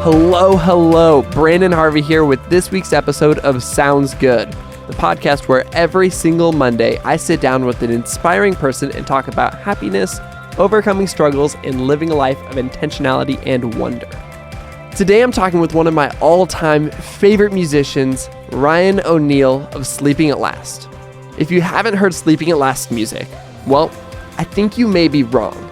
Hello. Brandon Harvey here with this week's episode of Sounds Good, the podcast where every single Monday I sit down with an inspiring person and talk about happiness, overcoming struggles, and living a life of intentionality and wonder. Today I'm talking with one of my all-time favorite musicians, Ryan O'Neal of Sleeping at Last. If you haven't heard Sleeping at Last music, well, I think you may be wrong.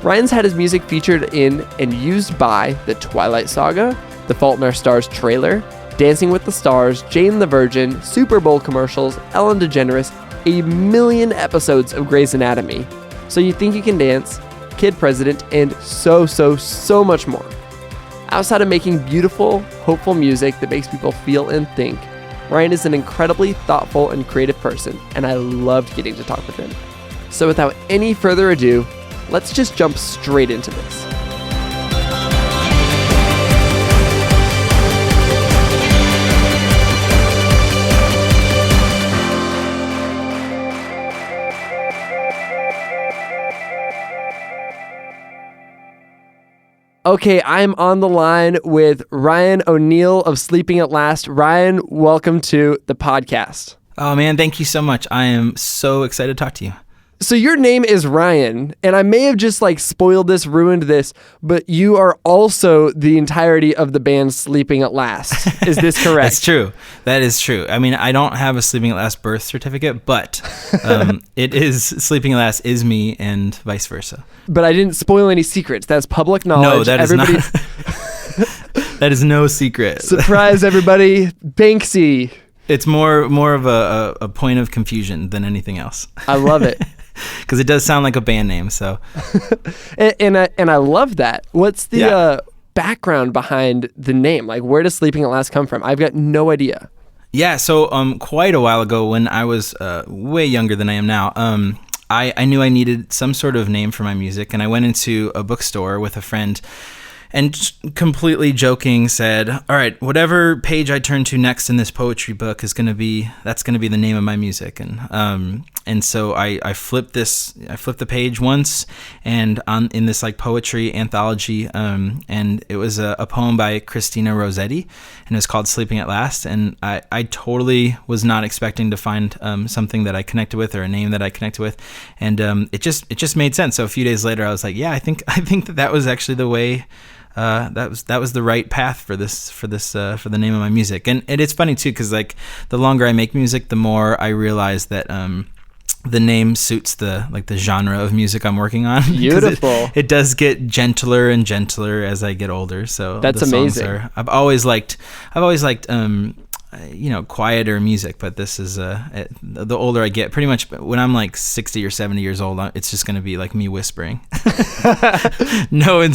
Ryan's had his music featured in and used by The Twilight Saga, The Fault in Our Stars trailer, Dancing with the Stars, Jane the Virgin, Super Bowl commercials, Ellen DeGeneres, a million episodes of Grey's Anatomy, So You Think You Can Dance, Kid President, and so much more. Outside of making beautiful, hopeful music that makes people feel and think, Ryan is an incredibly thoughtful and creative person, and I loved getting to talk with him. So without any further ado, let's just jump straight into this. Okay, I'm on the line with Ryan O'Neal of Sleeping at Last. Ryan, welcome to the podcast. Oh man, thank you so much. I am so excited to talk to you. So your name is Ryan, and I may have just spoiled this, ruined this, but you are also the entirety of the band Sleeping at Last. Is this correct? That's true. That is true. I mean, I don't have a Sleeping at Last birth certificate, but it is Sleeping at Last is me and vice versa. But I didn't spoil any secrets. That's public knowledge. No, that is not. That is no secret. Surprise, everybody. Banksy. It's more of a point of confusion than anything else. I love it. Because it does sound like a band name, so. and I love that. What's the background behind the name? Where does Sleeping at Last come from? I've got no idea. Yeah, so quite a while ago when I was way younger than I am now, I knew I needed some sort of name for my music, and I went into a bookstore with a friend and just completely joking said, all right, whatever page I turn to next in this poetry book that's going to be the name of my music. And so I flipped the page once and in this poetry anthology, and it was a poem by Christina Rossetti, and it was called Sleeping at Last. And I totally was not expecting to find something that I connected with or a name that I connected with. And it just made sense. So a few days later I was like, yeah, I think that was actually the way. That was the right path for the name of my music. And it's funny too, because the longer I make music, the more I realize that the name suits the genre of music I'm working on. Beautiful. It does get gentler and gentler as I get older. So that's amazing. I've always liked quieter music, but this is the older I get, pretty much when I'm 60 or 70 years old, it's just going to be me whispering. No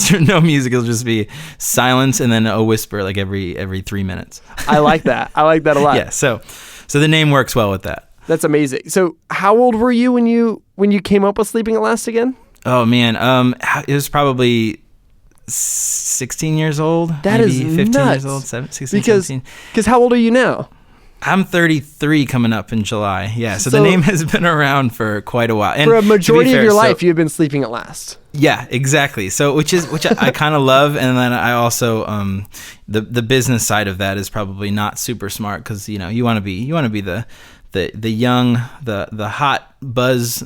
music, it'll just be silence and then a whisper every 3 minutes. I like that a lot. Yeah, so the name works well with that. That's amazing. So how old were you when you came up with Sleeping at Last again? Oh man, it was probably 16 years old. That maybe is 15 nuts. years old, 16, 17. Because how old are you now? I'm 33 coming up in July. Yeah, so the name has been around for quite a while. And for a majority of your life, you've been Sleeping at Last. Yeah, exactly. So which I kind of love, and then I also the business side of that is probably not super smart, because you want to be the young, the hot buzz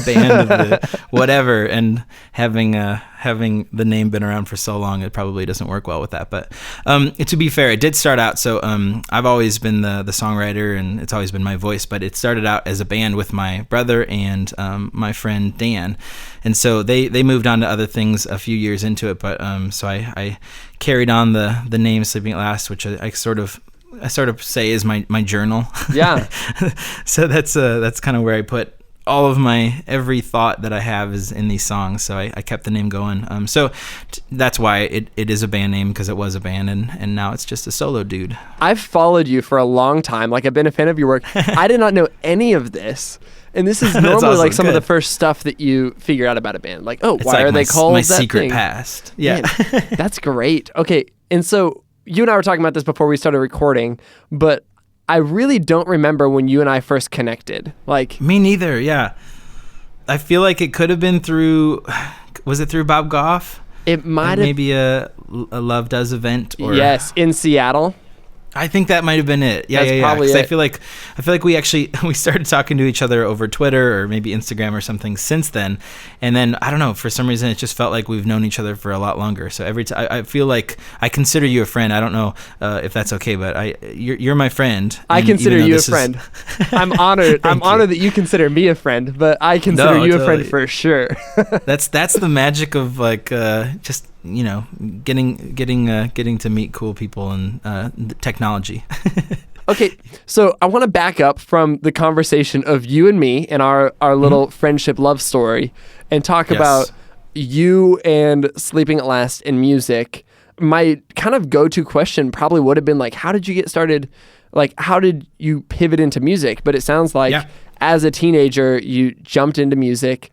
band of the whatever, and having the name been around for so long, it probably doesn't work well with that. But to be fair, it did start out. So I've always been the songwriter, and it's always been my voice. But it started out as a band with my brother and my friend Dan, and so they moved on to other things a few years into it. But so I carried on the name Sleeping at Last, which I sort of say is my journal. Yeah. So that's kind of where I put all of my every thought that I have is in these songs. So I kept the name going. So that's why it is a band name, because it was a band, and now it's just a solo dude. I've followed you for a long time. I've been a fan of your work. I did not know any of this. And this is normally awesome. some Good. of the first stuff that you figure out about a band. Why it's are they called my that secret thing? past? Yeah. Man, that's great. Okay, and so you and I were talking about this before we started recording, but I really don't remember when you and I first connected. Me neither, yeah. I feel like it could have been through, was it through Bob Goff? It might have... Maybe a Love Does event. Or Yes, in Seattle. I think that might have been it. Yeah, That's probably it. I feel like we started talking to each other over Twitter or maybe Instagram or something since then. And then I don't know, for some reason it just felt like we've known each other for a lot longer. So every time I feel like I consider you a friend. I don't know if that's okay, but you're my friend. I consider you a friend. I'm honored. I'm honored that you consider me a friend, but I consider you a friend for sure. That's the magic of like just getting to meet cool people and technology. Okay, so I want to back up from the conversation of you and me and our little friendship love story and talk about you and Sleeping at Last in music. My kind of go-to question probably would have been like, how did you get started? Like, how did you pivot into music? But it sounds like as a teenager, you jumped into music.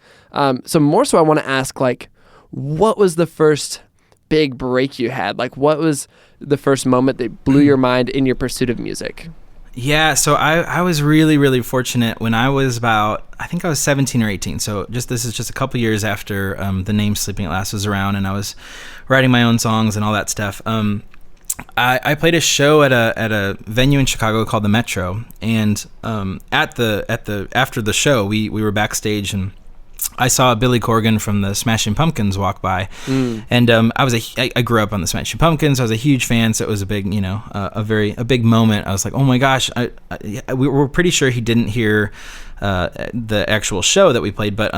So more so I want to ask, like, what was the first big break you had? Like, what was the first moment that blew your mind in your pursuit of music? Yeah, so I was really, really fortunate when I was I think I was 17 or 18. So this is just a couple years after the name Sleeping at Last was around, and I was writing my own songs and all that stuff. I played a show at a venue in Chicago called the Metro, and after the show, we were backstage, and I saw Billy Corgan from the Smashing Pumpkins walk by, and I grew up on the Smashing Pumpkins. I was a huge fan, so it was a big, a big moment. I was like, oh my gosh, we were pretty sure he didn't hear the actual show that we played, but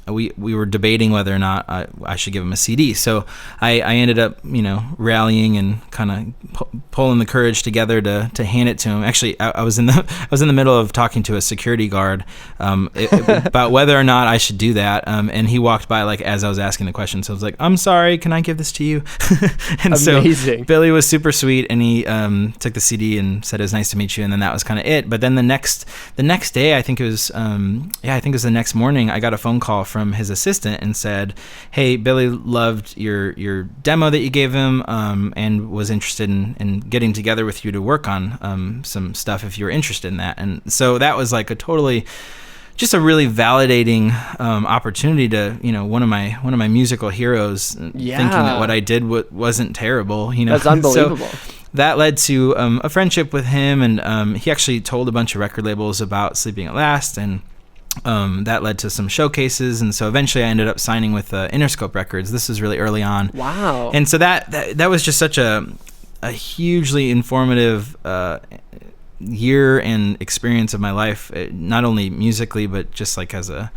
we were debating whether or not I should give him a CD. So I ended up rallying and kind of pulling the courage together to hand it to him. Actually, I was in the middle of talking to a security guard about whether or not I should do that, and he walked by like as I was asking the question. So I was like, I'm sorry, can I give this to you? And Amazing. So Billy was super sweet, and he took the CD and said it was nice to meet you, and then that was kind of it. But then the next day, I think it was the next morning, I got a phone call from his assistant and said, hey, Billy loved your demo that you gave him, and was interested in getting together with you to work on some stuff if you were interested in that. And so that was like just a really validating opportunity to, one of my musical heroes thinking that what I did wasn't terrible. That's unbelievable. So that led to a friendship with him, and he actually told a bunch of record labels about Sleeping at Last, and that led to some showcases, and so eventually I ended up signing with Interscope Records. This was really early on. Wow. And so that was just such a hugely informative year and experience of my life, not only musically but just like as a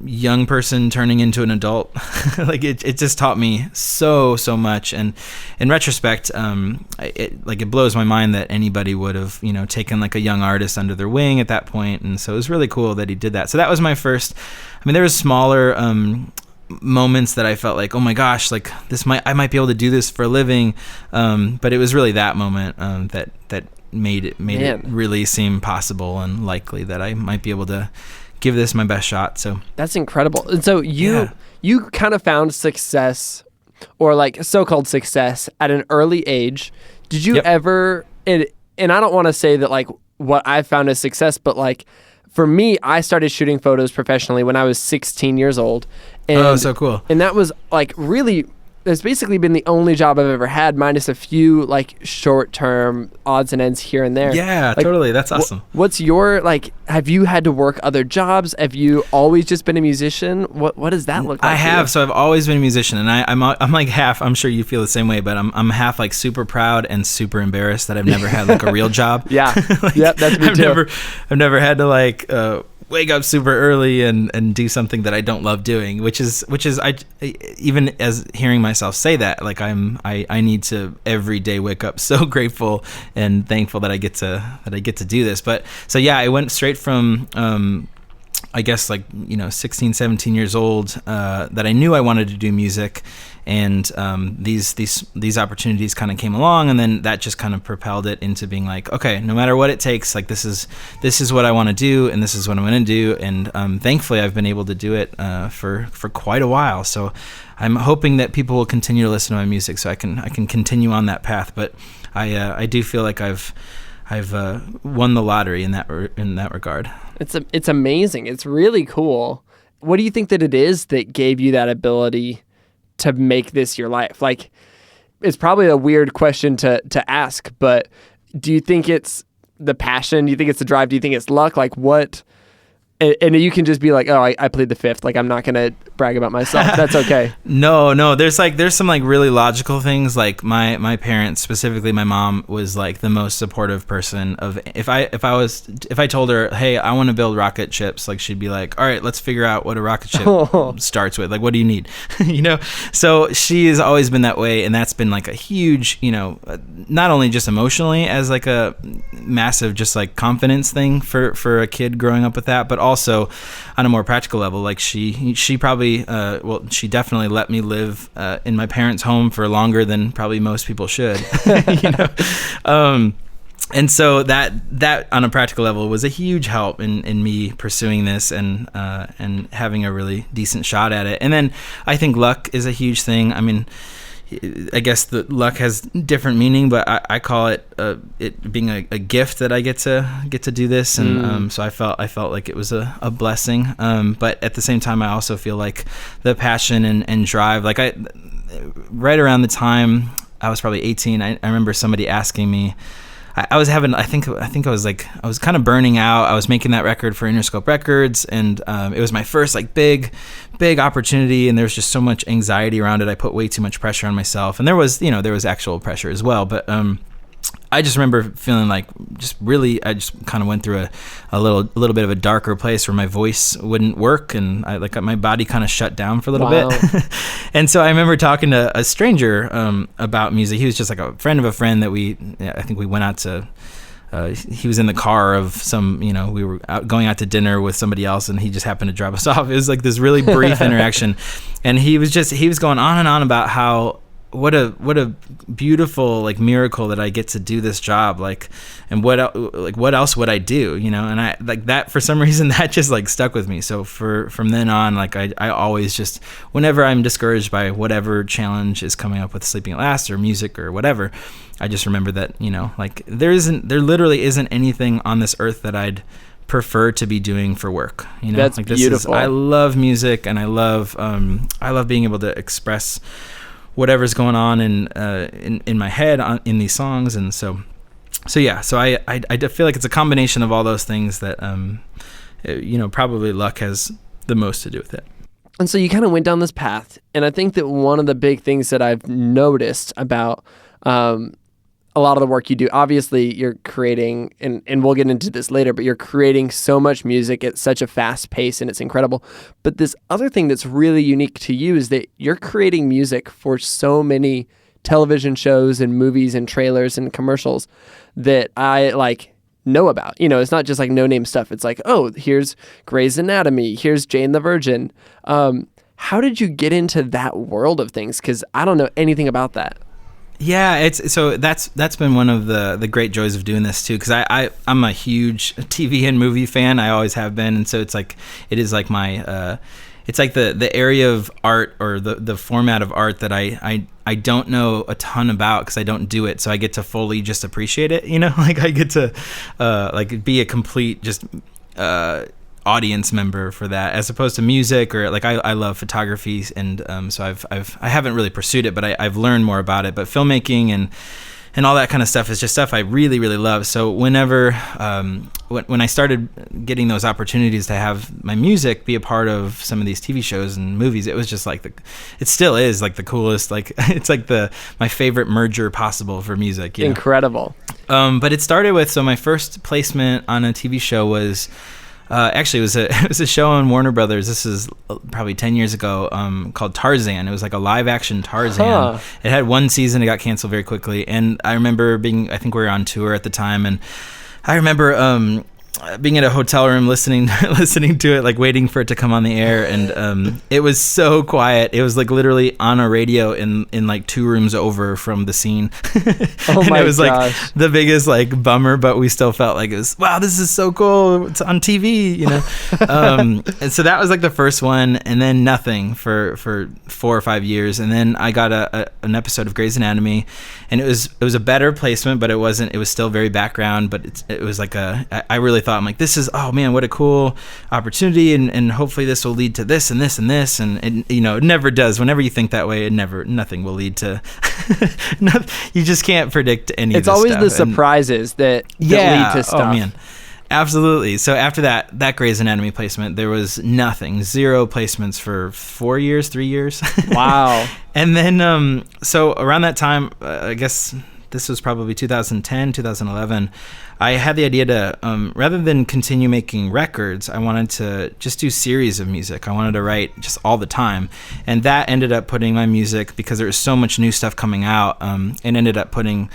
young person turning into an adult. Like it just taught me so much, and in retrospect, it blows my mind that anybody would have taken like a young artist under their wing at that point. And so it was really cool that he did that. So that was my first. I mean, there was smaller moments that I felt like, oh my gosh, like I might be able to do this for a living, but it was really that moment that made it really seem possible and likely that I might be able to give this my best shot. So that's incredible. And so you kind of found success, or like so-called success, at an early age. Did you ever, and I don't want to say that like what I found as success, but like for me, I started shooting photos professionally when I was 16 years old. And, oh, so cool. And that was like really, it's basically been the only job I've ever had, minus a few like short-term odds and ends here and there. Yeah, like, totally. That's awesome. What's your, like, have you had to work other jobs? Have you always just been a musician? What does that look like? I have. So I've always been a musician, and I'm like half, I'm sure you feel the same way, but I'm half like super proud and super embarrassed that I've never had like a real job. Yeah. Like, yep, that's me too. I've never had to like wake up super early and do something that I don't love doing, which is I, even as hearing myself say that, like I need to every day wake up so grateful and thankful that I get to do this. But so yeah, I went straight from I guess 16, 17 years old, that I knew I wanted to do music, and these opportunities kind of came along, and then that just kind of propelled it into being like, okay, no matter what it takes, like this is what I want to do, and this is what I'm going to do, and thankfully I've been able to do it for quite a while. So I'm hoping that people will continue to listen to my music, so I can continue on that path. But I do feel like I've won the lottery in that regard. It's amazing. It's really cool. What do you think that it is that gave you that ability to make this your life? Like, it's probably a weird question to ask, but do you think it's the passion? Do you think it's the drive? Do you think it's luck? Like, what? And you can just be like, oh, I played the fifth. Like, I'm not going to brag about myself. That's okay. No. There's some like really logical things. Like my parents, specifically my mom, was like the most supportive person of, if I told her, hey, I want to build rocket ships, like she'd be like, all right, let's figure out what a rocket ship starts with. Like, what do you need? So she has always been that way. And that's been like a huge, not only just emotionally as like a massive, just like confidence thing for a kid growing up with that, but also on a more practical level. Like she probably she definitely let me live in my parents' home for longer than probably most people should. And so that on a practical level was a huge help in me pursuing this and having a really decent shot at it. And then I think luck is a huge thing. I mean, I guess the luck has different meaning, but I call it it being a gift that I get to do this, and so I felt like it was a blessing. But at the same time, I also feel like the passion and drive. Like right around the time I was probably 18, I remember somebody asking me. I was having, I think I was kind of burning out. I was making that record for Interscope Records, and it was my first like big opportunity, and there was just so much anxiety around it. I put way too much pressure on myself, and there was actual pressure as well. But I just remember feeling like I just kind of went through a little bit of a darker place where my voice wouldn't work, and my body kind of shut down for a little bit. And so I remember talking to a stranger about music. He was just like a friend of a friend that I think we went out to. He was in the car of some, we were going out to dinner with somebody else, and he just happened to drop us off. It was like this really brief interaction, and he was going on and on about how. What a beautiful like miracle that I get to do this job, like, and what else would I do, and I like that for some reason that just like stuck with me. So from then on, like I always just, whenever I'm discouraged by whatever challenge is coming up with Sleeping at Last or music or whatever, I just remember that like there literally isn't anything on this earth that I'd prefer to be doing for work. That's like beautiful. I love music, and I love being able to express whatever's going on in my head in these songs. And so I feel like it's a combination of all those things that probably luck has the most to do with it. And so you kind of went down this path, and I think that one of the big things that I've noticed about a lot of the work you do, obviously you're creating, and we'll get into this later, but you're creating so much music at such a fast pace, and it's incredible. But this other thing that's really unique to you is that you're creating music for so many television shows and movies and trailers and commercials that I like know about. It's not just like no-name stuff. It's like, oh, here's Grey's Anatomy, here's Jane the Virgin. How did you get into that world of things? Because I don't know anything about that. Yeah, that's been one of the great joys of doing this too, because I'm a huge TV and movie fan. I always have been, and so it is like my it's like the area of art or the format of art that I don't know a ton about because I don't do it, so I get to fully just appreciate it. Like I get to like be a complete just audience member for that, as opposed to music, or like I love photography, and so I haven't really pursued it, but I've learned more about it. But filmmaking and all that kind of stuff is just stuff I really, really love. So whenever when I started getting those opportunities to have my music be a part of some of these TV shows and movies, it was just like it still is like the coolest, like it's like my favorite merger possible for music. Incredible. But it started with, so my first placement on a TV show was. Actually, it was a show on Warner Brothers. This is probably 10 years ago, called Tarzan. It was like a live action Tarzan. Huh. It had one season. It got canceled very quickly. And I remember I think we were on tour at the time, and I remember being in a hotel room listening to it, like waiting for it to come on the air, and it was so quiet. It was like literally on a radio in like 2 rooms over from the scene. Oh and my it was gosh. Like the biggest like bummer, but we still felt like it was, wow, this is so cool. It's on TV, and so that was like the first one, and then nothing for 4 or 5 years, and then I got an episode of Grey's Anatomy, and it was a better placement, but it was still very background, but it was like I really thought, I'm like, this is, oh man, what a cool opportunity, and hopefully this will lead to this and this and this, and it never does. Whenever you think that way, nothing will lead to. You just can't predict any. It's of this always stuff. the surprises that lead to stuff. Oh man. Absolutely. So after that Grey's Anatomy placement, there was nothing, 0 placements for 3 years. Wow. And then, so around that time, I guess this was probably 2010, 2011, I had the idea to, rather than continue making records, I wanted to just do series of music. I wanted to write just all the time. And that ended up putting my music, because there was so much new stuff coming out, it ended up putting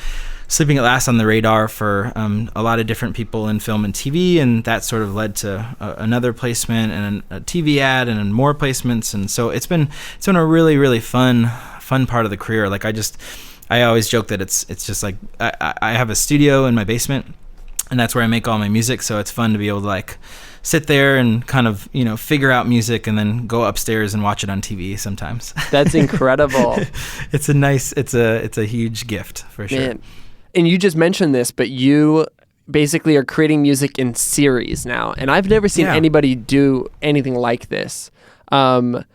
Sleeping at Last on the radar for a lot of different people in film and TV, and that sort of led to another placement and a TV ad and more placements. And so it's been a really, really fun part of the career. Like I always joke that it's just like I have a studio in my basement, and that's where I make all my music. So it's fun to be able to like sit there and kind of, figure out music and then go upstairs and watch it on TV sometimes. That's incredible. It's a huge gift for sure. Man. And you just mentioned this, but you basically are creating music in series now. And I've never seen anybody do anything like this. And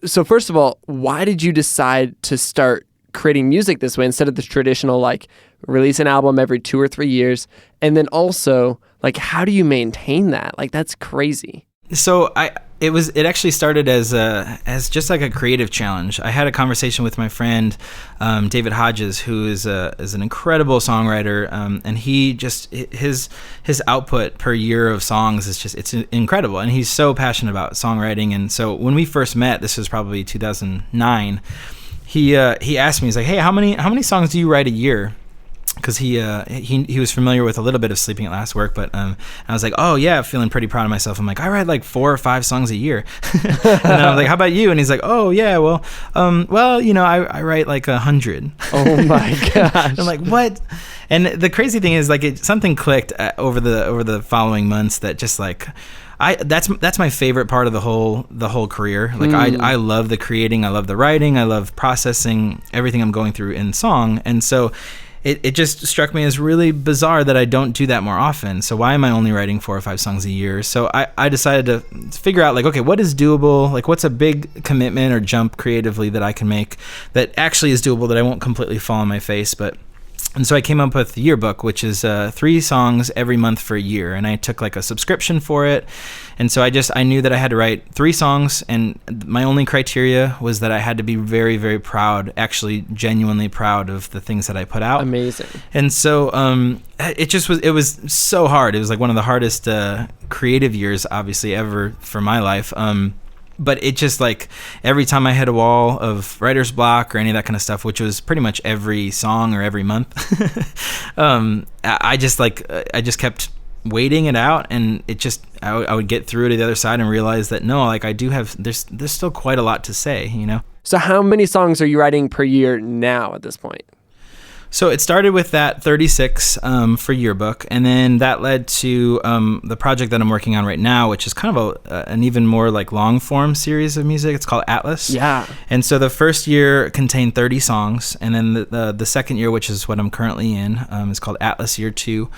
so first of all, why did you decide to start creating music this way instead of the traditional, like, release an album every 2 or 3 years? And then also, like, how do you maintain that? Like, that's crazy. So it actually started as just like a creative challenge. I had a conversation with my friend David Hodges, who is an incredible songwriter, and he just his output per year of songs is it's incredible, and he's so passionate about songwriting. And so when we first met, this was probably 2009. He asked me, he's like, hey, how many songs do you write a year? Because he was familiar with a little bit of Sleeping at Last work, but I was like, oh yeah, feeling pretty proud of myself. I'm like, I write like 4 or 5 songs a year. And then I was like, how about you? And he's like, oh yeah, well, I write like 100. Oh my gosh. I'm like, what? And the crazy thing is, like, something clicked over the following months that just like, that's my favorite part of the whole career. Like I love the creating, I love the writing, I love processing everything I'm going through in song, and so. It just struck me as really bizarre that I don't do that more often. So why am I only writing 4 or 5 songs a year? So I decided to figure out, like, okay, what is doable? Like, what's a big commitment or jump creatively that I can make that actually is doable, that I won't completely fall on my face? And so I came up with the Yearbook, which is 3 songs every month for a year. And I took like a subscription for it. And so I knew that I had to write 3 songs. And my only criteria was that I had to be very, very proud, actually genuinely proud of the things that I put out. Amazing. And so it was so hard. It was like one of the hardest creative years, obviously, ever for my life. But it just, like, every time I hit a wall of writer's block or any of that kind of stuff, which was pretty much every song or every month, I just kept waiting it out, and I would get through to the other side and realize that no, like, there's still quite a lot to say, So how many songs are you writing per year now at this point? So it started with that 36 for Yearbook, and then that led to the project that I'm working on right now, which is kind of an even more like long form series of music. It's called Atlas. Yeah. And so the first year contained 30 songs, and then the second year, which is what I'm currently in, is called Atlas Year 2.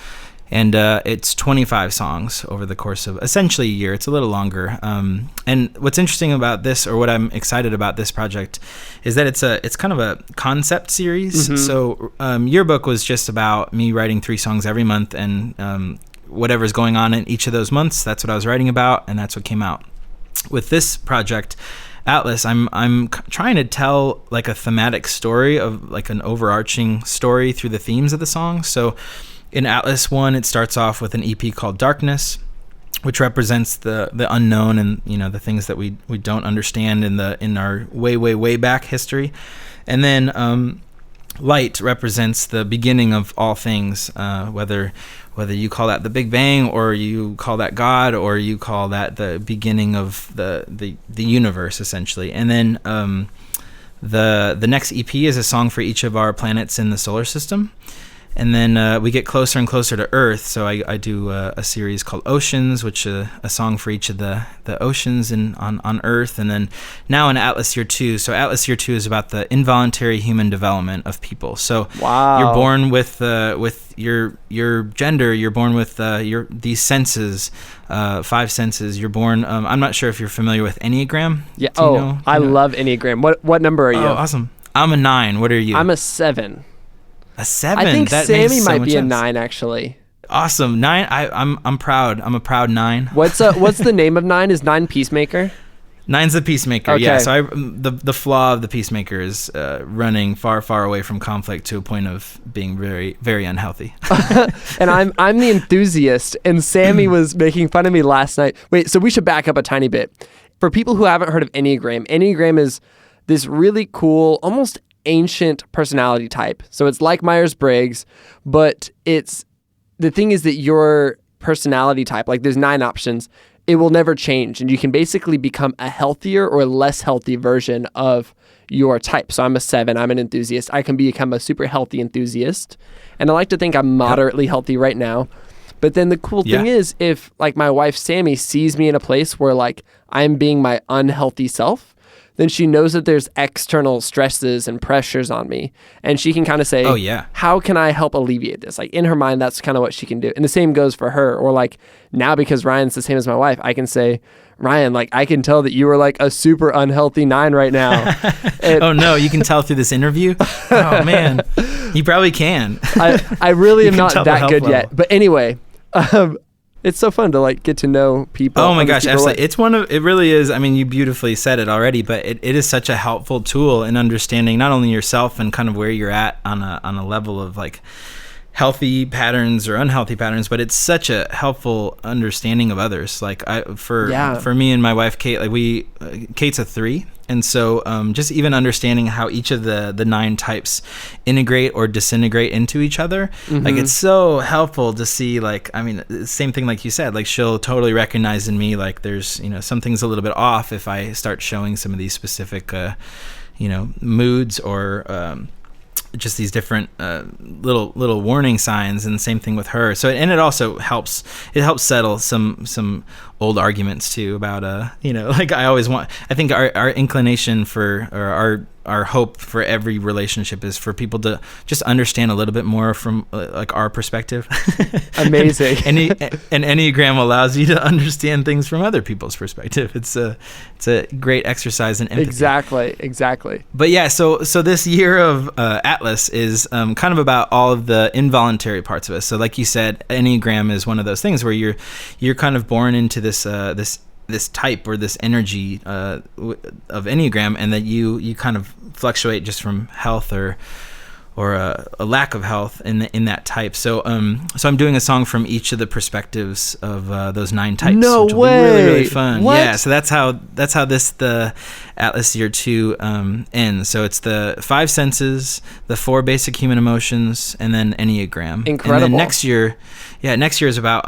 And it's 25 songs over the course of essentially a year. It's a little longer. And what's interesting about this, or what I'm excited about this project, is that it's kind of a concept series. Mm-hmm. So Yearbook was just about me writing 3 songs every month, and whatever's going on in each of those months, that's what I was writing about, and that's what came out. With this project, Atlas, I'm trying to tell like a thematic story, of like an overarching story through the themes of the song. So in Atlas 1, it starts off with an EP called Darkness, which represents the unknown and the things that we don't understand in our way back history. And then Light represents the beginning of all things, whether you call that the Big Bang, or you call that God, or you call that the beginning of the universe, essentially. And then the next EP is a song for each of our planets in the solar system. And then we get closer and closer to Earth. So I do a series called Oceans, which a song for each of the oceans on Earth. And then now in Atlas Year 2. So Atlas Year 2 is about the involuntary human development of people. So you're born with your gender. You're born with these senses, 5 senses. You're born. I'm not sure if you're familiar with Enneagram. Yeah. I love Enneagram. What number are you? Oh, awesome. I'm a 9. What are you? I'm a 7. A 7. I think that Sammy makes so might much be sense. a 9 actually. Awesome. 9. I'm proud. I'm a proud 9. What's the name of 9? Is 9 Peacemaker? 9's the peacemaker. Okay. Yeah. So the flaw of the peacemaker is running far away from conflict to a point of being very, very unhealthy. And I'm the enthusiast. And Sammy was making fun of me last night. Wait, so we should back up a tiny bit. For people who haven't heard of Enneagram is this really cool, almost ancient personality type. So it's like Myers-Briggs, but the thing is that your personality type, like there's 9 options, it will never change. And you can basically become a healthier or less healthy version of your type. So I'm a 7, I'm an enthusiast. I can become a super healthy enthusiast. And I like to think I'm moderately healthy right now. But then the cool thing is, if like my wife Sammy sees me in a place where like I'm being my unhealthy self, then she knows that there's external stresses and pressures on me. And she can kind of say, how can I help alleviate this? Like in her mind, that's kind of what she can do. And the same goes for her. Or like now, because Ryan's the same as my wife, I can say, Ryan, like I can tell that you are like a super unhealthy 9 right now. Oh no, you can tell through this interview? Oh man, you probably can. I really am not that good yet. But anyway, it's so fun to like get to know people. Oh my gosh, absolutely. It really is. I mean, you beautifully said it already, but it is such a helpful tool in understanding not only yourself and kind of where you're at on a level of like healthy patterns or unhealthy patterns, but it's such a helpful understanding of others. Like for me and my wife Kate, like Kate's a 3, and so just even understanding how each of the 9 types integrate or disintegrate into each other, like it's so helpful to see. Like I mean, same thing like you said, like she'll totally recognize in me like there's something's a little bit off if I start showing some of these specific moods or just these different little warning signs, and the same thing with her. So and it also helps settle some old arguments too about like I think our inclination for, or our hope for every relationship is for people to just understand a little bit more from like our perspective. Amazing. and Enneagram allows you to understand things from other people's perspective. It's a great exercise in empathy. Exactly. But yeah, so this year of Atlas is kind of about all of the involuntary parts of us. So like you said, Enneagram is one of those things where you're kind of born into this type or this energy of Enneagram, and that you kind of fluctuate just from health or a lack of health in that type. So I'm doing a song from each of the perspectives of those 9 types. No which way. will be really, really fun. What? Yeah. So that's how the Atlas Year 2 ends. So it's the 5 senses, the 4 basic human emotions, and then Enneagram. Incredible. And then next year is about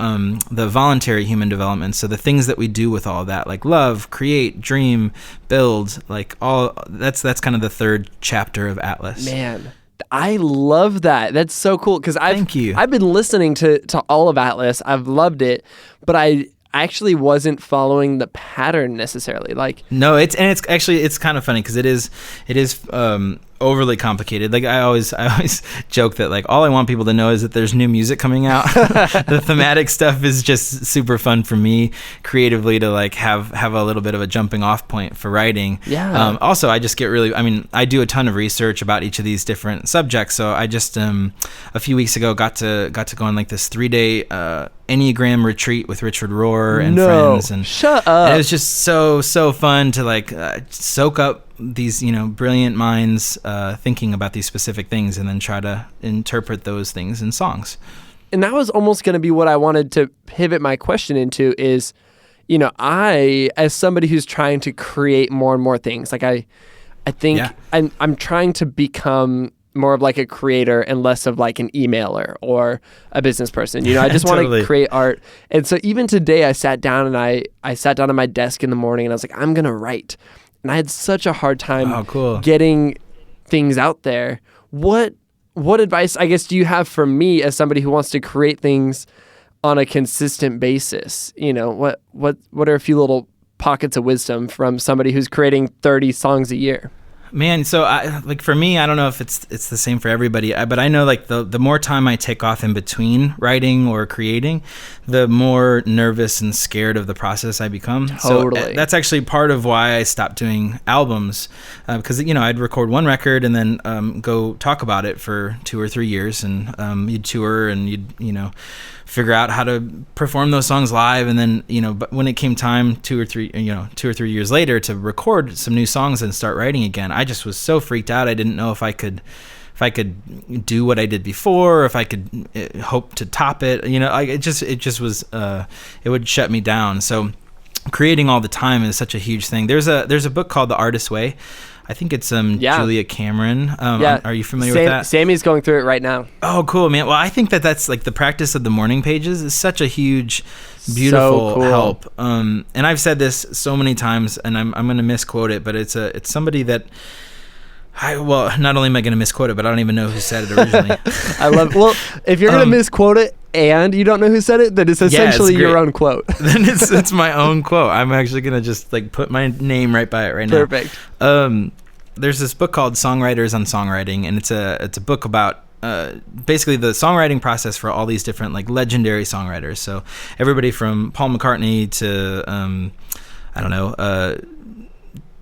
the voluntary human development. So the things that we do with all of that, like love, create, dream, build, like all that's kind of the 3rd chapter of Atlas. Man, I love that. That's so cool because I've been listening to all of Atlas. I've loved it, but I actually wasn't following the pattern necessarily. Like no, it's kind of funny because it is overly complicated. Like I always joke that like all I want people to know is that there's new music coming out. The thematic stuff is just super fun for me creatively to like have a little bit of a jumping off point for writing. Yeah. Also, I just get I do a ton of research about each of these different subjects. So I just a few weeks ago got to go on like this 3-day Enneagram retreat with Richard Rohr and friends, and shut up. And it was just so fun to like soak up these brilliant minds thinking about these specific things, and then try to interpret those things in songs. And that was almost going to be what I wanted to pivot my question into is, I, as somebody who's trying to create more and more things, like I think I'm trying to become more of like a creator and less of like an emailer or a business person. I just want to create art. And so even today I sat down and I sat down at my desk in the morning and I was like, I'm going to write. And I had such a hard time getting things out there. What what advice, I guess, do you have for me as somebody who wants to create things on a consistent basis? What are a few little pockets of wisdom from somebody who's creating 30 songs a year? Man, so for me, I don't know if it's the same for everybody, but I know like the more time I take off in between writing or creating, the more nervous and scared of the process I become. Totally. So that's actually part of why I stopped doing albums, because I'd record one record and then go talk about it for 2 or 3 years, and you'd tour and you'd figure out how to perform those songs live, and then but when it came time 2 or 3 years later to record some new songs and start writing again, I just was so freaked out. I didn't know if I could do what I did before, or if I could hope to top it. It just was it would shut me down. So creating all the time is such a huge thing. There's a book called The Artist's Way. I think it's Julia Cameron. Are you familiar with that? Sammy's going through it right now. Oh, cool, man. Well, I think that's like the practice of the morning pages is such a huge, beautiful help. And I've said this so many times, and I'm going to misquote it, but it's somebody that not only am I going to misquote it, but I don't even know who said it originally. I love. Well, if you're going to misquote it and you don't know who said it, then it's essentially your own quote. Then it's my own quote. I'm actually going to just like put my name right by it right now. Perfect. There's this book called Songwriters on Songwriting, and it's a book about basically the songwriting process for all these different like legendary songwriters. So everybody from Paul McCartney to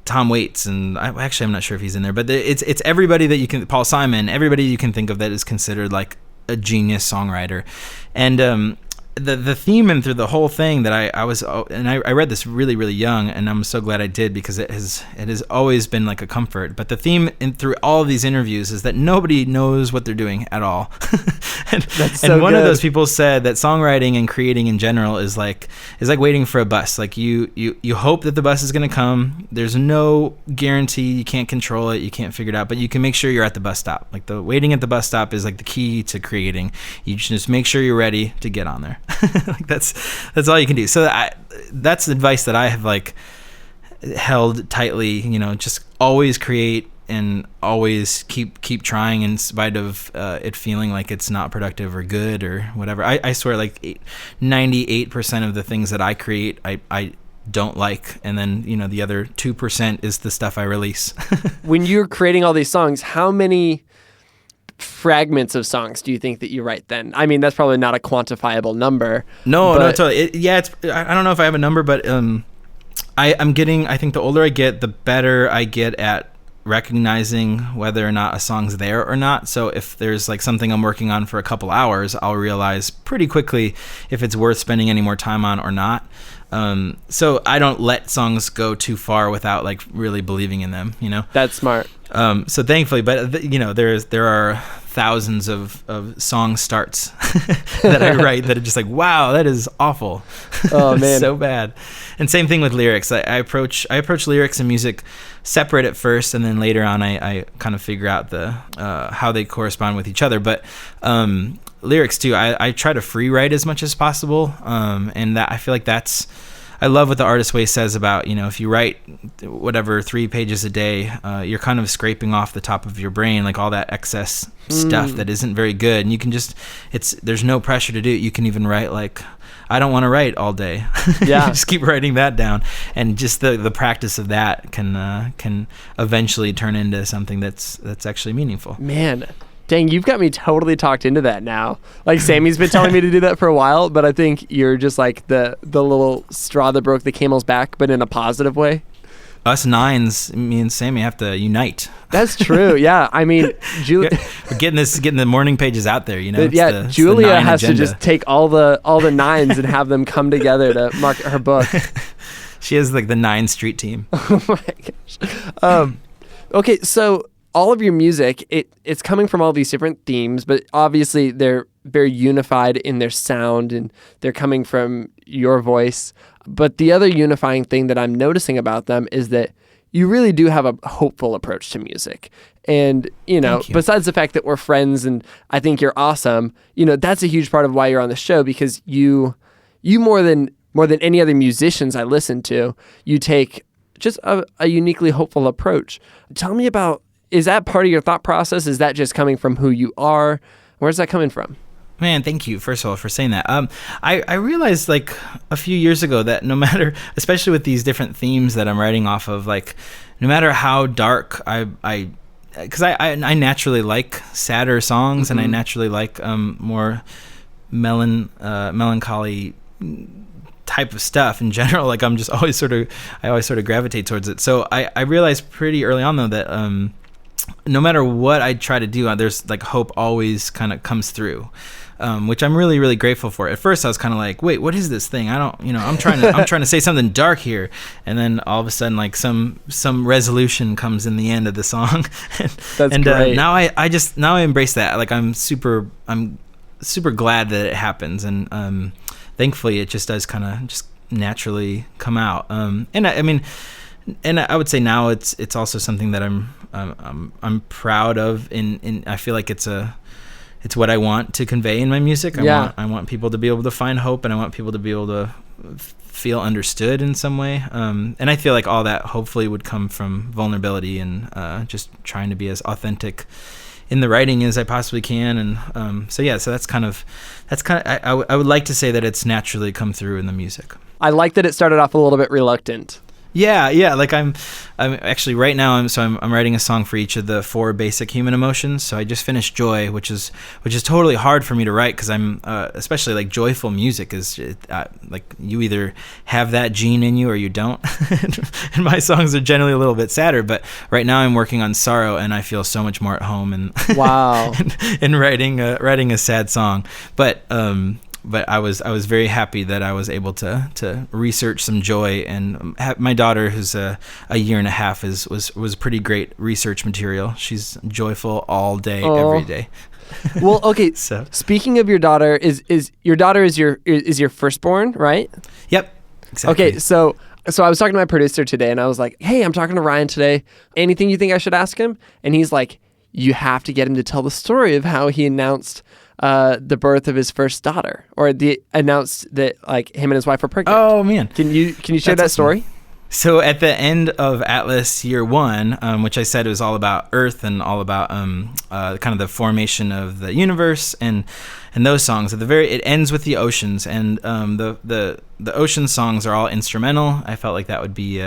Tom Waits, and I'm not sure if he's in there, but it's everybody that you can, Paul Simon, everybody you can think of that is considered like a genius songwriter. And the theme and through the whole thing that I read this really, really young, and I'm so glad I did, because it has always been like a comfort. But the theme through all of these interviews is that nobody knows what they're doing at all. and one of those people said that songwriting and creating in general is like waiting for a bus. Like you hope that the bus is going to come. There's no guarantee. You can't control it. You can't figure it out, but you can make sure you're at the bus stop. Like the waiting at the bus stop is like the key to creating. You just make sure you're ready to get on there. Like that's all you can do. So that's advice that I have like held tightly. Just always create and always keep trying in spite of it feeling like it's not productive or good or whatever. I swear, like 98% of the things that I create, I don't like, and then the other 2% is the stuff I release. When you're creating all these songs, how many fragments of songs do you think that you write then? I mean, that's probably not a quantifiable number. No, totally. I don't know if I have a number, but I'm getting, I think the older I get, the better I get at recognizing whether or not a song's there or not. So if there's like something I'm working on for a couple hours, I'll realize pretty quickly if it's worth spending any more time on or not. So I don't let songs go too far without like really believing in them, That's smart. So thankfully, but there are thousands of song starts that I write that are just like, wow, that is awful. Oh man, so bad. And same thing with lyrics. I approach lyrics and music separate at first, and then later on I kind of figure out the how they correspond with each other. But lyrics too, I try to free write as much as possible, and that I feel like I love what The Artist's Way says about, if you write whatever 3 pages a day, you're kind of scraping off the top of your brain, like all that excess stuff that isn't very good. And you can there's no pressure to do it. You can even write like, I don't want to write all day. Yeah. Just keep writing that down. And just the practice of that can eventually turn into something that's actually meaningful. Man. Dang, you've got me totally talked into that now. Like Sammy's been telling me to do that for a while, but I think you're just like the little straw that broke the camel's back, but in a positive way. Us nines, me and Sammy have to unite. That's true. Yeah. I mean, we're getting the morning pages out there, Yeah. Julia has to just take all the nines and have them come together to market her book. She has like the 9 street team. Oh my gosh. Okay. So, all of your music, it's coming from all these different themes, but obviously they're very unified in their sound and they're coming from your voice. But the other unifying thing that I'm noticing about them is that you really do have a hopeful approach to music. And, besides the fact that we're friends and I think you're awesome, that's a huge part of why you're on the show, because you more than any other musicians I listen to, you take just a uniquely hopeful approach. Tell me about is that part of your thought process? Is that just coming from who you are? Where's that coming from? Man, thank you, first of all, for saying that. I realized like a few years ago that no matter, especially with these different themes that I'm writing off of, like no matter how dark because I naturally like sadder songs, and I naturally like more melancholy type of stuff in general. Like I always sort of gravitate towards it. So I realized pretty early on though that no matter what I try to do, there's like hope always kind of comes through. Which I'm really, really grateful for. At first I was kind of like, wait, what is this thing? I'm trying to say something dark here. And then all of a sudden, like some resolution comes in the end of the song. That's great. Now I embrace that. Like I'm super glad that it happens. And, thankfully it just does kind of just naturally come out. And I would say now it's also something that I'm proud of. I feel like it's what I want to convey in my music. I want people to be able to find hope, and I want people to be able to feel understood in some way. And I feel like all that hopefully would come from vulnerability and just trying to be as authentic in the writing as I possibly can. And so that's kind of I would like to say that it's naturally come through in the music. I like that it started off a little bit reluctant. Yeah. Like I'm actually right now. I'm writing a song for each of the 4 basic human emotions. So I just finished Joy, which is totally hard for me to write because I'm especially like joyful music is like you either have that gene in you or you don't. And my songs are generally a little bit sadder. But right now I'm working on Sorrow, and I feel so much more at home and wow, and writing a sad song. But I was very happy that I was able to research some joy, and my daughter, who's a year and a half, was pretty great research material. She's joyful all day, every day. Well, okay. So speaking of your daughter, is your daughter is your firstborn, right? Yep. Exactly. Okay, so I was talking to my producer today, and I was like, "Hey, I'm talking to Ryan today. Anything you think I should ask him?" And he's like, "You have to get him to tell the story of how he announced." The birth of his first daughter, or announced that like him and his wife were pregnant. Oh man, can you share that story? So at the end of Atlas Year 1, which I said was all about Earth and all about kind of the formation of the universe and those songs. It ends with the oceans, and the ocean songs are all instrumental. I felt like that would be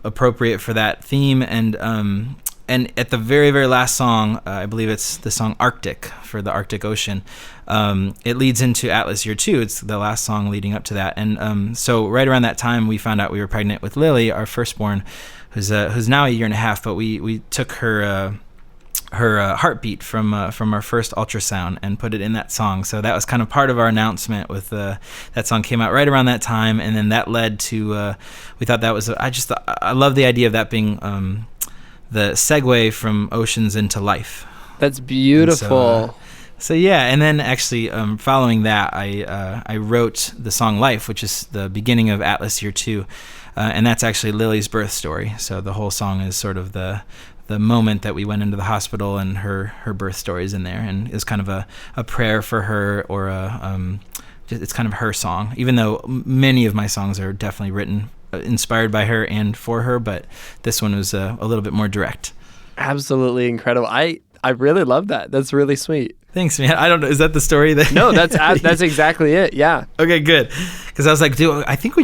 appropriate for that theme, and at the very, very last song, I believe it's the song Arctic for the Arctic Ocean. It leads into Atlas Year 2. It's the last song leading up to that. And so right around that time, we found out we were pregnant with Lily, our firstborn, who's now a year and a half. But we took her heartbeat from our first ultrasound and put it in that song. So that was kind of part of our announcement with that song came out right around that time. And then that led to, we thought that was, I love the idea of that being the segue from oceans into life. That's beautiful. So yeah, and then actually following that, I wrote the song Life, which is the beginning of Atlas Year 2, and that's actually Lily's birth story. So the whole song is sort of the moment that we went into the hospital, and her birth story is in there, and is kind of a prayer for her, or it's kind of her song, even though many of my songs are definitely written inspired by her and for her, but this one was a little bit more direct. Absolutely incredible. I really love that. That's really sweet. Thanks, man. I don't know. Is that the story? No, that's exactly it. Yeah. Okay, good. Because I was like, dude, I think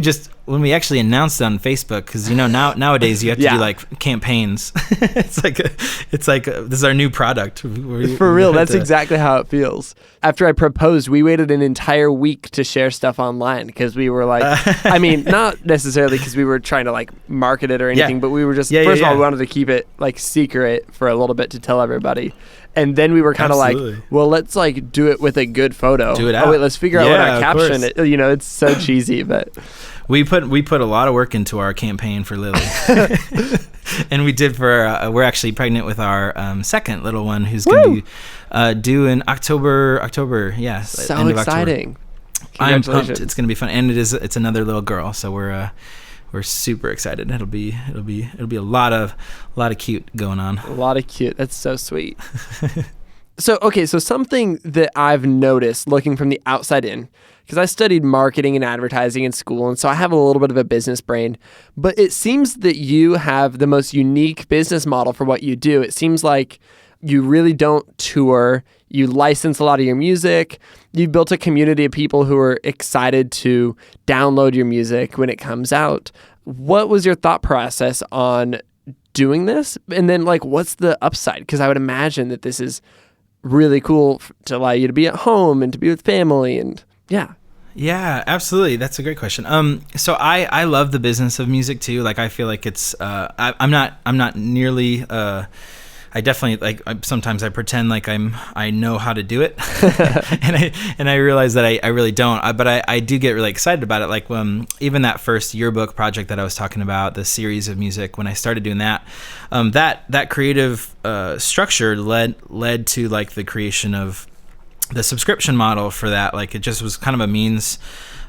when we actually announced it on Facebook, because nowadays you have to do like campaigns. It's like this is our new product. For real, that's exactly how it feels. After I proposed, we waited an entire week to share stuff online because we were like, I mean, not necessarily because we were trying to like market it or anything, but we were just first of all, we wanted to keep it like secret for a little bit to tell everybody. And then we were kind of like, well, let's like do it with a good photo. Do it out. Oh wait, let's figure out what our caption is. It's so cheesy, but we put a lot of work into our campaign for Lily. And we did for we're actually pregnant with our second little one, who's going to be due in October. Yeah, so end of exciting. I'm pumped. It's going to be fun, and it's another little girl, so we're super excited. It'll be a lot of cute going on. A lot of cute. That's so sweet. So something that I've noticed looking from the outside in, because I studied marketing and advertising in school, and so I have a little bit of a business brain. But it seems that you have the most unique business model for what you do. It seems like you really don't tour. You license a lot of your music. You've built a community of people who are excited to download your music when it comes out. What was your thought process on doing this? And then like, what's the upside? Because I would imagine that this is really cool to allow you to be at home and to be with family and yeah. Yeah, absolutely. That's a great question. So I love the business of music too. Like I feel like it's, I'm not nearly, I definitely sometimes I pretend like I know how to do it, and I realize that I really don't. But I do get really excited about it. Like even that first yearbook project that I was talking about, the series of music. When I started doing that, that creative structure led to like the creation of the subscription model for that. Like it just was kind of a means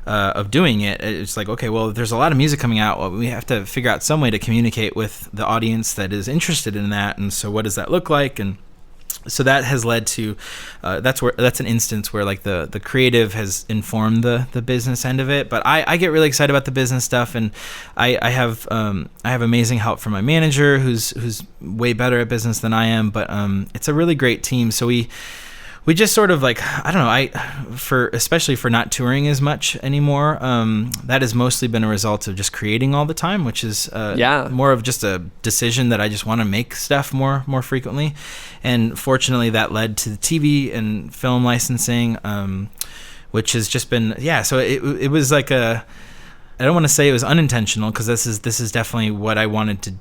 of doing it. It's like, okay, well, there's a lot of music coming out. Well, we have to figure out some way to communicate with the audience that is interested in that. And so what does that look like? And so that has led to, that's an instance where like the creative has informed the business end of it. But I get really excited about the business stuff, and I have amazing help from my manager who's way better at business than I am. But it's a really great team. So we just sort of like, I don't know, especially for not touring as much anymore, that has mostly been a result of just creating all the time, which is more of just a decision that I just want to make stuff more frequently. And fortunately that led to the TV and film licensing, which has just been, so it was like I don't want to say it was unintentional, because this is definitely what I wanted to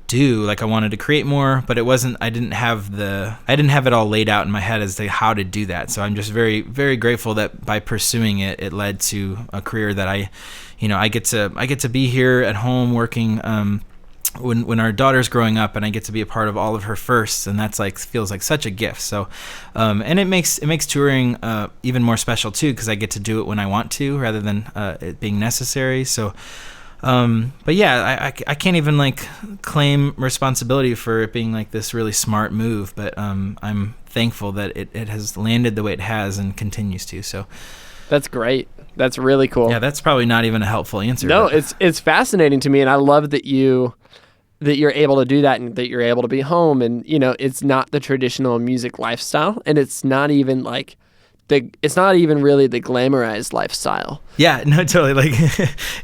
do. Like I wanted to create more, but I didn't have it all laid out in my head as to how to do that. So I'm just very, very grateful that by pursuing it led to a career that I get to be here at home working when our daughter's growing up, and I get to be a part of all of her firsts, and that's like feels like such a gift. So and it makes touring even more special too, because I get to do it when I want to rather than it being necessary. So but yeah, I can't even like claim responsibility for it being like this really smart move, but I'm thankful that it has landed the way it has and continues to. So that's great. That's really cool. Yeah, that's probably not even a helpful answer. No, it's fascinating to me, and I love that you're able to do that, and that you're able to be home, and it's not the traditional music lifestyle, and it's not even like it's not even really the glamorized lifestyle. Yeah, no, totally. Like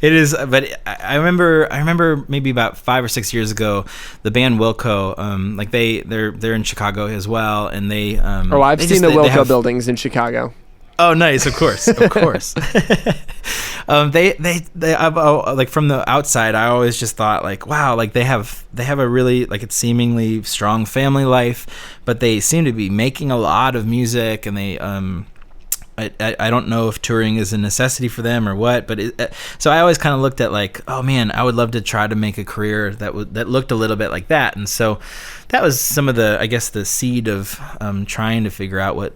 it is, but I remember maybe about 5 or 6 years ago, the band Wilco, like they're in Chicago as well, and they I've seen the Wilco buildings in Chicago. Oh, nice! Of course. They like from the outside, I always just thought like, wow, like they have a really like it's seemingly strong family life, but they seem to be making a lot of music, and they I don't know if touring is a necessity for them or what, but so I always kind of looked at like, oh man, I would love to try to make a career that looked a little bit like that, and so that was some of the, I guess, the seed of trying to figure out what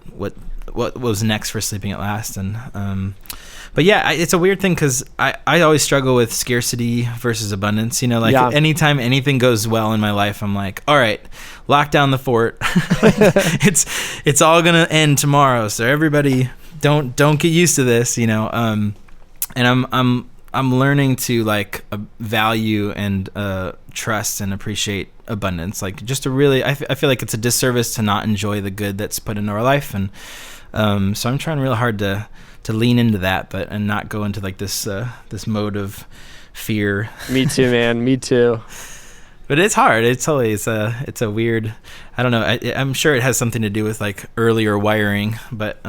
was next for Sleeping at Last. And but yeah, it's a weird thing, because I always struggle with scarcity versus abundance. Anytime anything goes well in my life, I'm like, all right, lock down the fort. It's all gonna end tomorrow, so everybody don't get used to this, and I'm learning to like value and trust and appreciate abundance. Like just to really, I feel like it's a disservice to not enjoy the good that's put into our life, and so I'm trying real hard to lean into that, and not go into like this mode of fear. Me too, man. Me too. But it's hard. It's a weird, I don't know. I'm sure it has something to do with like earlier wiring, but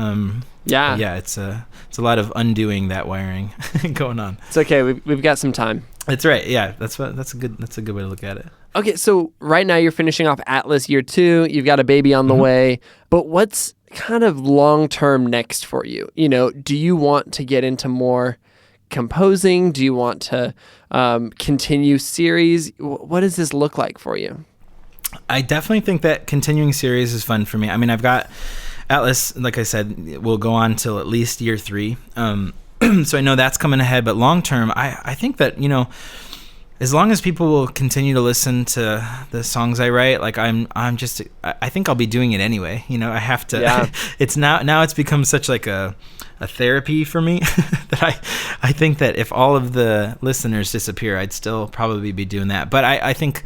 it's a lot of undoing that wiring going on. It's okay. We've got some time. That's right. Yeah, that's a good way to look at it. Okay, so right now you're finishing off Atlas year 2. You've got a baby on the way, but what's kind of long-term next for you? Do you want to get into more composing? Do you want to continue series? What does this look like for you? I definitely think that continuing series is fun for me. I mean, I've got Atlas, like I said, will go on till at least year 3. So I know that's coming ahead, but long term, I think that, as long as people will continue to listen to the songs I write, like I think I'll be doing it anyway. You know, I have to. Yeah. It's now it's become such like a therapy for me that I think that if all of the listeners disappear, I'd still probably be doing that. But I think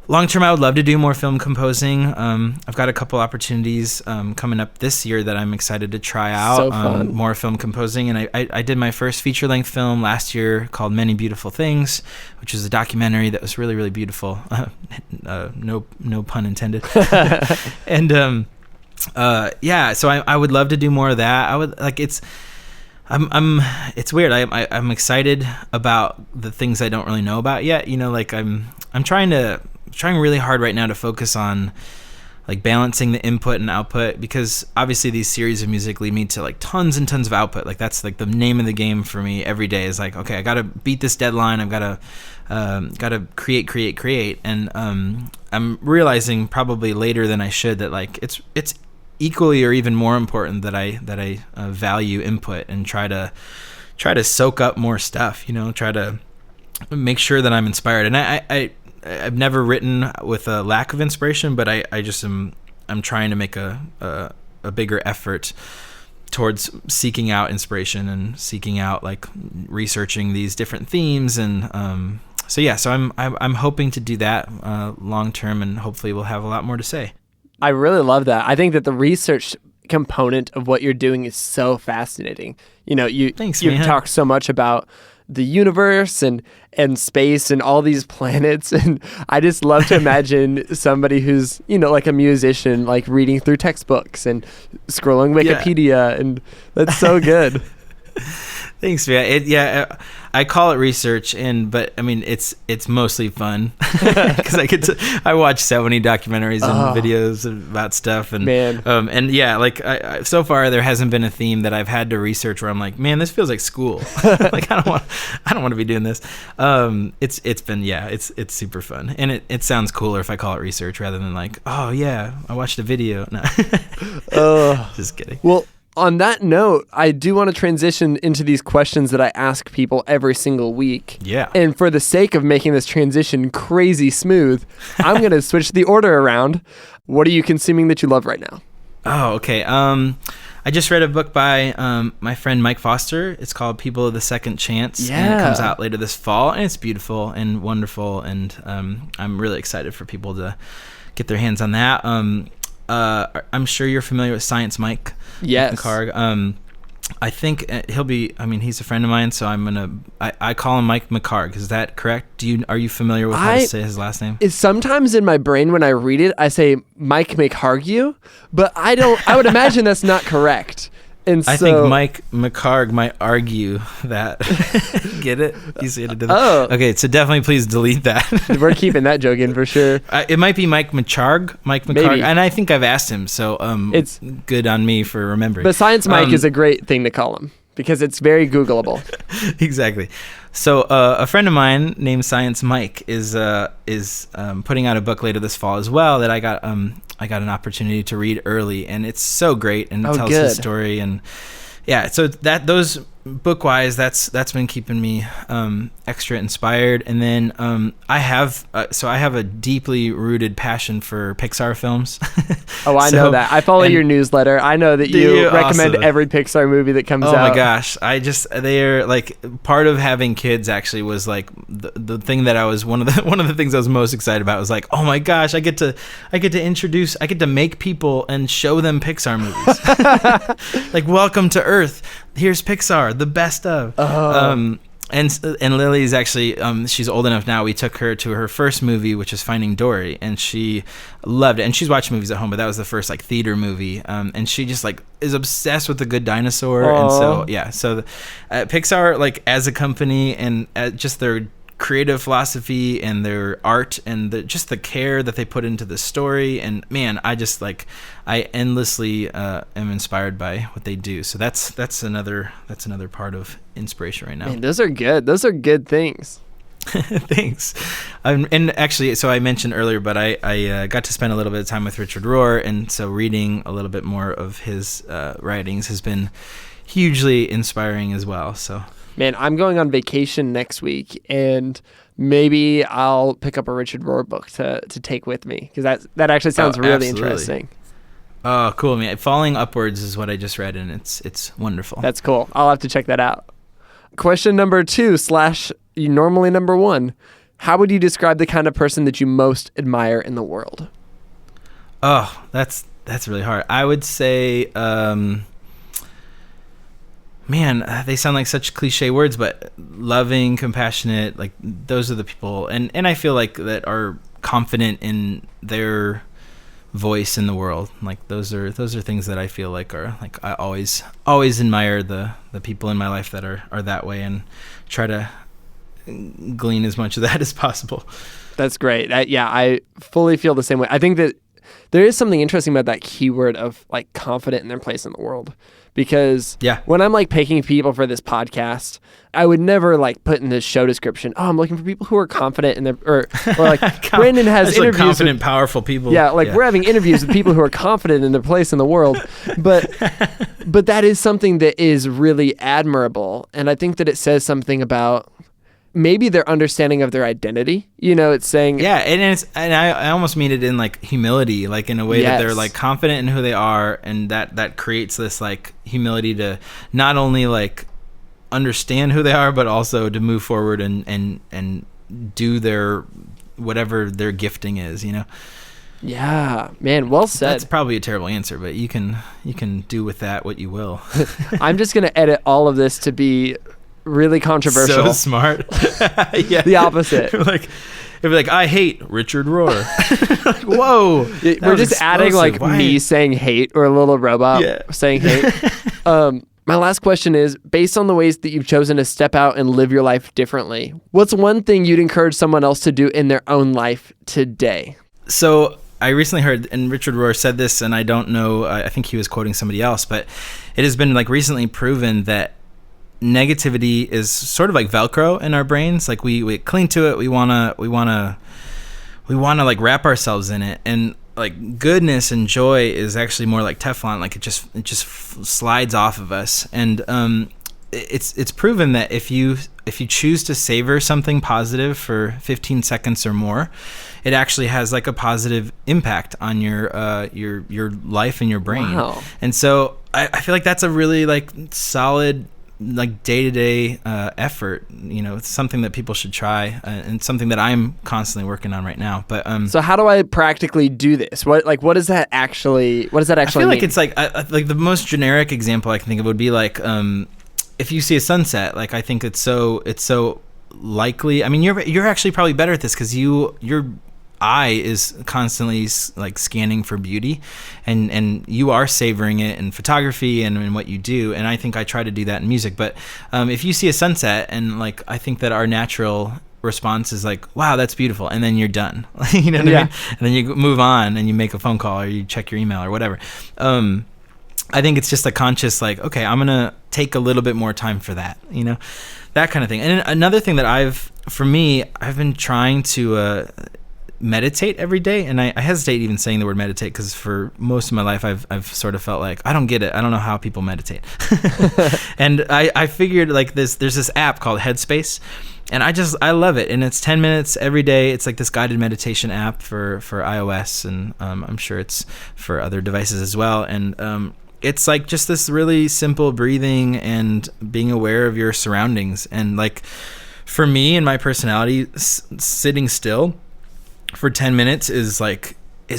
long term, I would love to do more film composing. I've got a couple opportunities coming up this year that I'm excited to try out. So fun. More film composing, and I did my first feature length film last year called Many Beautiful Things, which is a documentary that was really, really beautiful. No pun intended. And yeah, so I would love to do more of that. I would like it's weird. I'm excited about the things I don't really know about yet. You know, like I'm trying really hard right now to focus on like balancing the input and output, because obviously these series of music lead me to like tons and tons of output. Like that's like the name of the game for me every day is like, okay, I got to beat this deadline. I've got to create. And I'm realizing probably later than I should that like it's equally or even more important that I value input and try to soak up more stuff, you know, try to make sure that I'm inspired. And I've never written with a lack of inspiration, but I'm trying to make a bigger effort towards seeking out inspiration and seeking out like researching these different themes. And so I'm hoping to do that long term, and hopefully we'll have a lot more to say. I really love that. I think that the research component of what you're doing is so fascinating. You know, you've talked so much about the universe and space and all these planets, and I just love to imagine somebody who's, you know, like a musician, like reading through textbooks and scrolling Wikipedia, and that's so good. Thanks, man. I call it research, but I mean it's mostly fun because I watch so many documentaries and videos about stuff, and and yeah, like so far there hasn't been a theme that I've had to research where I'm like, man, this feels like school. Like I don't want to be doing this. It's super fun, and it sounds cooler if I call it research rather than like, oh yeah, I watched a video. No, just kidding. Well, on that note, I do want to transition into these questions that I ask people every single week. Yeah. And for the sake of making this transition crazy smooth, I'm going to switch the order around. What are you consuming that you love right now? Oh, okay. I just read a book by my friend Mike Foster. It's called People of the Second Chance. Yeah. And it comes out later this fall, and it's beautiful and wonderful, and I'm really excited for people to get their hands on that. I'm sure you're familiar with Science Mike. Yes. McHargue. I think he's a friend of mine, so I call him Mike McHargue. Is that correct? Are you familiar with how to say his last name? Sometimes in my brain when I read it, I say Mike McHargue, but I would imagine that's not correct. And so, I think Mike McHargue might argue that. Get it? You see it? Oh. Okay, so definitely please delete that. We're keeping that joke in for sure. It might be Mike McHargue, Maybe. and I think I've asked him, so it's good on me for remembering. But Science Mike is a great thing to call him because it's very Googleable. Exactly. So a friend of mine named Science Mike is putting out a book later this fall as well that I got an opportunity to read early, and it's so great, and it tells his story, and yeah, so those book-wise, that's been keeping me extra inspired. And then I have a deeply rooted passion for Pixar films. Oh, I know that. I follow your newsletter. I know that you recommend every Pixar movie that comes out. Oh my gosh, they are like part of having kids. Actually, was like the thing that I was one of the things I was most excited about was like, oh my gosh, I get to make people and show them Pixar movies. Like, welcome to Earth. Here's Pixar, the best of. And Lily's actually, she's old enough now. We took her to her first movie, which is Finding Dory, and she loved it. And she's watching movies at home, but that was the first like theater movie. And she just like is obsessed with The Good Dinosaur. Aww. And so yeah, so Pixar, like as a company and just their creative philosophy and their art and just the care that they put into the story, and man, I endlessly am inspired by what they do. So that's another part of inspiration right now. Man, those are good things. Thanks. And actually, so I mentioned earlier, but I got to spend a little bit of time with Richard Rohr, and so reading a little bit more of his writings has been hugely inspiring as well. So Man, I'm going on vacation next week, and maybe I'll pick up a Richard Rohr book to take with me, because that actually sounds really interesting. Oh, cool. I mean, Falling Upwards is what I just read, and it's wonderful. That's cool. I'll have to check that out. Question number 2 / normally number 1. How would you describe the kind of person that you most admire in the world? Oh, that's really hard. I would say, man, they sound like such cliche words, but loving, compassionate, like those are the people. And I feel like that are confident in their voice in the world. Like those are things that I feel like are like, I always admire the people in my life that are that way, and try to glean as much of that as possible. That's great. I fully feel the same way. I think that there is something interesting about that keyword of like confident in their place in the world, because when I'm like picking people for this podcast, I would never like put in the show description, oh, I'm looking for people who are confident in their, or like Brandon has interviews like confident, powerful people. We're having interviews with people who are confident in their place in the world, but that is something that is really admirable, and I think that it says something about maybe their understanding of their identity. It's saying... Yeah, and I almost mean it in like humility, like in a way that they're like confident in who they are, and that creates this like humility to not only like understand who they are, but also to move forward and do their whatever their gifting is, Yeah, man, well said. That's probably a terrible answer, but you can do with that what you will. I'm just going to edit all of this to be really controversial. So smart. Yeah. The opposite. It'd be like, I hate Richard Rohr. Like, whoa. We're just adding like me saying hate, or a little robot saying hate. My last question is, based on the ways that you've chosen to step out and live your life differently, what's one thing you'd encourage someone else to do in their own life today? So I recently heard, and Richard Rohr said this, and I don't know, I think he was quoting somebody else, but it has been like recently proven that negativity is sort of like Velcro in our brains. Like we cling to it. We wanna like wrap ourselves in it. And like goodness and joy is actually more like Teflon. Like it just slides off of us. And it's proven that if you choose to savor something positive for 15 seconds or more, it actually has like a positive impact on your life and your brain. Wow. And so I feel like that's a really like solid like day-to-day effort. It's something that people should try, and something that I'm constantly working on right now. But so how do I practically do this? What does that actually I feel mean? like it's like the most generic example I can think of would be like if you see a sunset. Like I think it's so likely. I mean, you're actually probably better at this because your eye is constantly like scanning for beauty, and you are savoring it in photography and in what you do. And I think I try to do that in music. But if you see a sunset, and like I think that our natural response is like, wow, that's beautiful, and then you're done. You know what I mean? And then you move on and you make a phone call or you check your email or whatever. I think it's just a conscious like, okay, I'm gonna take a little bit more time for that, that kind of thing. And another thing that I've been trying to meditate every day, and I hesitate even saying the word meditate because for most of my life I've sort of felt like I don't get it. I don't know how people meditate. And I figured like there's this app called Headspace, and I love it, and it's 10 minutes every day. It's like this guided meditation app for iOS, and I'm sure it's for other devices as well. And it's like just this really simple breathing and being aware of your surroundings. And like for me and my personality, sitting still for 10 minutes is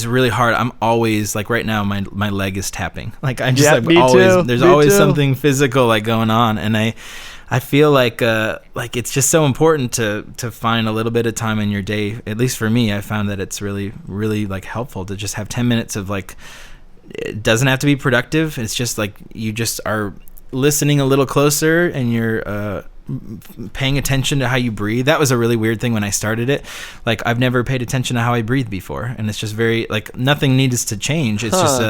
really hard. I'm always like, right now my leg is tapping. Like I'm just there's always something physical like going on, and I feel like it's just so important to find a little bit of time in your day. At least for me, I found that it's really, really like helpful to just have 10 minutes of like, it doesn't have to be productive. It's just like you just are listening a little closer, and you're paying attention to how you breathe. That was a really weird thing when I started it. Like I've never paid attention to how I breathe before, and it's just very like nothing needs to change. It's just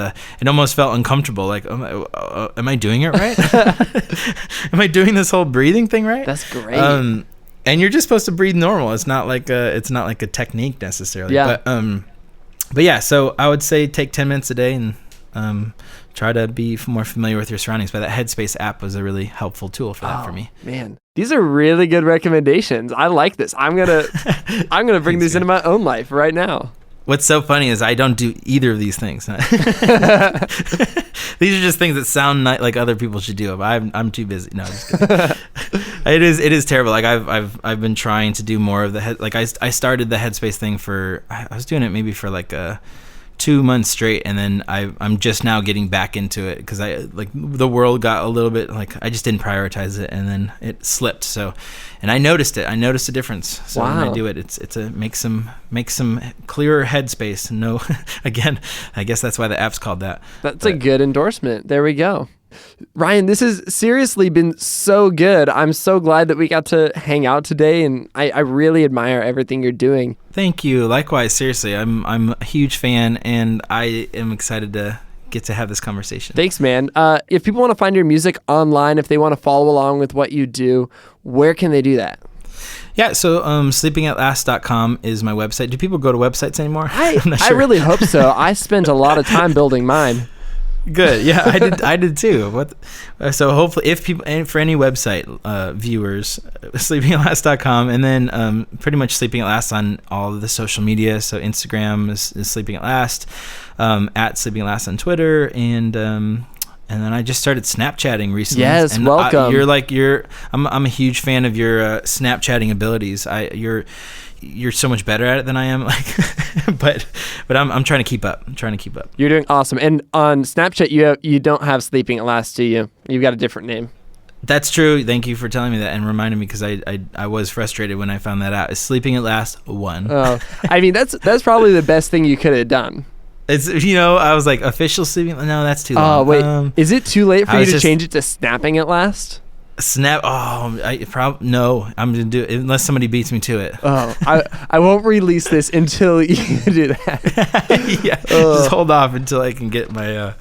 it almost felt uncomfortable. Like am I doing it right? Am I doing this whole breathing thing right? That's great. And you're just supposed to breathe normal. It's not like a technique necessarily. Yeah. But yeah, so I would say take 10 minutes a day and try to be more familiar with your surroundings. But that Headspace app was a really helpful tool for that for me. Man. These are really good recommendations. I like this. I'm gonna bring these into my own life right now. What's so funny is I don't do either of these things. These are just things that sound like other people should do. I'm too busy. No, I'm just kidding. It is terrible. Like I've been trying to do more of the head. Like I started the Headspace thing I was doing it maybe for like 2 months straight, and then I'm just now getting back into it because the world got a little bit like I just didn't prioritize it, and then it slipped. So, and I noticed it. I noticed a difference. So wow. When I do it, it's a make some clearer headspace. No, again, I guess that's why the app's called that. That's a good endorsement. There we go. Ryan, this has seriously been so good. I'm so glad that we got to hang out today, and I really admire everything you're doing. Thank you. Likewise, seriously, I'm a huge fan, and I am excited to get to have this conversation. Thanks, man. If people want to find your music online, if they want to follow along with what you do, where can they do that? Yeah, so sleepingatlast.com is my website. Do people go to websites anymore? I'm not sure. I really hope so. I spent a lot of time building mine. Good. Yeah, I did too. So hopefully, if people, and for any website viewers, sleepingatlast.com, and then pretty much Sleeping at Last on all of the social media. So Instagram is Sleeping at Last, at Sleeping at Last on Twitter, and then I just started Snapchatting recently. Yes, and welcome. I'm a huge fan of your Snapchatting abilities. You're so much better at it than I am. But I'm trying to keep up. You're doing awesome. And on Snapchat, you don't have Sleeping at Last, do you? You've got a different name. That's true. Thank you for telling me that and reminding me, because I was frustrated when I found that out. It's Sleeping at Last 1. Oh, I mean that's probably the best thing you could have done. It's I was like official sleeping. No, that's too long. Oh wait, is it too late for you to change it to Snapping at Last? Snap. Oh, no. I'm gonna do it unless somebody beats me to it. Oh, I won't release this until you do that. Yeah, just hold off until I can get my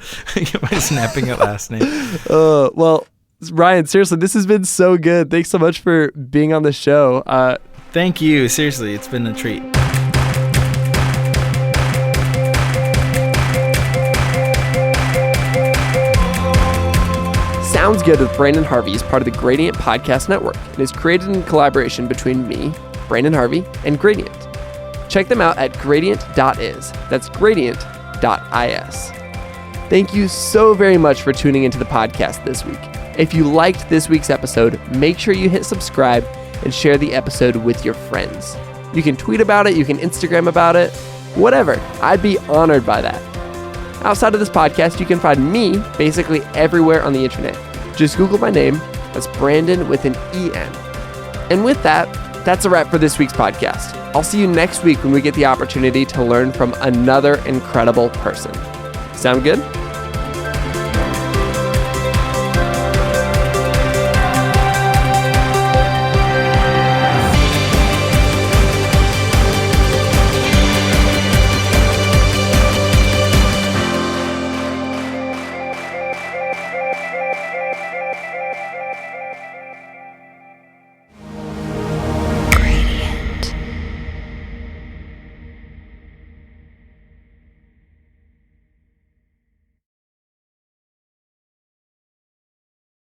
Snapping at Last name. Well, Ryan, seriously, this has been so good. Thanks so much for being on the show. Thank you. Seriously, it's been a treat. Sounds Good with Brandon Harvey is part of the Gradient Podcast Network and is created in collaboration between me, Brandon Harvey, and Gradient. Check them out at gradient.is. That's gradient.is. Thank you so very much for tuning into the podcast this week. If you liked this week's episode, make sure you hit subscribe and share the episode with your friends. You can tweet about it, you can Instagram about it, whatever. I'd be honored by that. Outside of this podcast, you can find me basically everywhere on the internet. Just Google my name. That's Brandon with an E-N. And with that, that's a wrap for this week's podcast. I'll see you next week when we get the opportunity to learn from another incredible person. Sound good?